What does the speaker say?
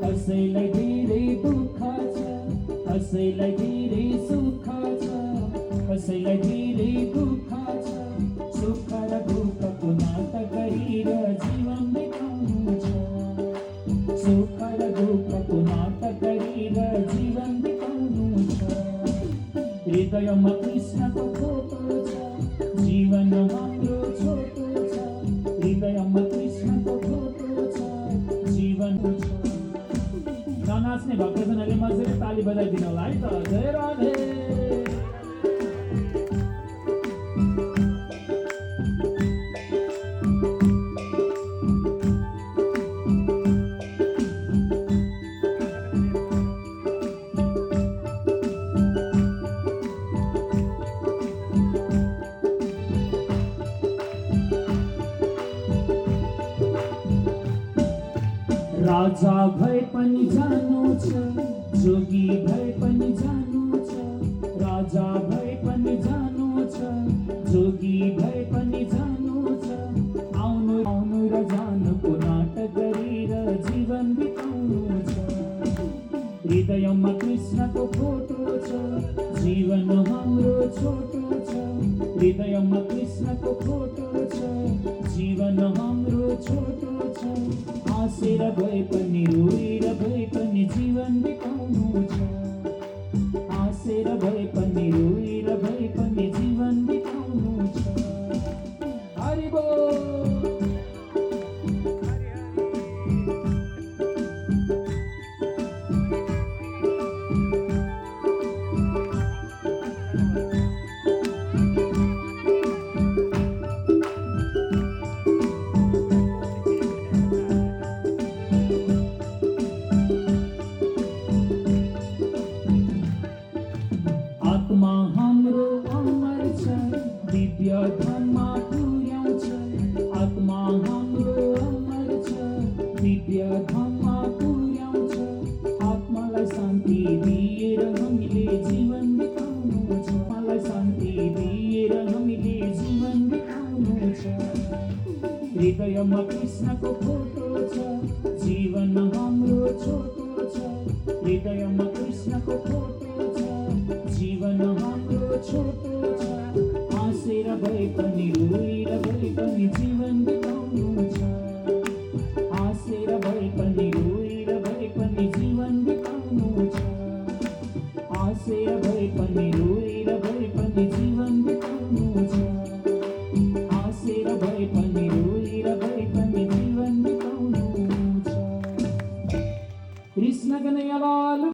कसैलाई धेरै दुःख छ, कसैलाई धेरै सुख छ, कसैलाई धेरै दुःख छ, सुख र दुःखको नाता गरेर जीवन बिताउनु छ, सुख र दुःखको नाता गरेर जीवन बिताउनु छ। हृदयमा कृष्णको फोटो छ, जीवन हाम्रो छोटो छ, हृदयमा कृष्णको फोटो छ, जीवन छ। नाच्ने भक्तजनहरूले मजाले ताली बजाइदिनु होला है त। जय राधे। राजा भए पनि जानु छ, जोगी भए पनि जानु छ, राजा भए पनि जानु छ, जोगी भए पनि जानु छ, आउनु आउनु र जानुको नाटक गरेर जीवन बिताउनु छ। हृदयमा कृष्णको फोटो छ, जीवन हाम्रो छोटो छ, हृदयमा कृष्णको फोटो छ, जीवन हाम्रो छोटो छ। हाँसेर भए पनि रोएर भए पनि जीवन बिताउनु छ, हाँसेर भए पनि रोएर भए पनि जीवन बिताउनु छ। हरि बोल। आत्मा हाम्रो अमर छ, दिव्य धाममा पुर्याउँछ, आत्मा हाम्रो अमर छ, दिव्य धाममा पुर्याउँछ। आत्मालाई शान्ति दिएर हामीले जीवन बिताउनु छ, आत्मालाई शान्ति दिएर हामीले जीवन बिताउनु छ। हृदयमा कृष्णको फोटो छ, जीवन हाम्रो छोटो छ, हृदयमा कृष्णको फोटो छ, जीवन हाम्रो छोटो छ। हाँसेर भए पनि रोएर भए पनि जीवन बिताउनु छ, हाँसेर भए पनि रोएर भए पनि जीवन बिताउनु छ, हाँसेर भए पनि रोएर भए पनि जीवन बिताउनु छ, हाँसेर भए पनि रोएर भए पनि जीवन बिताउनु छ। कृष्ण कन्हैया लाल।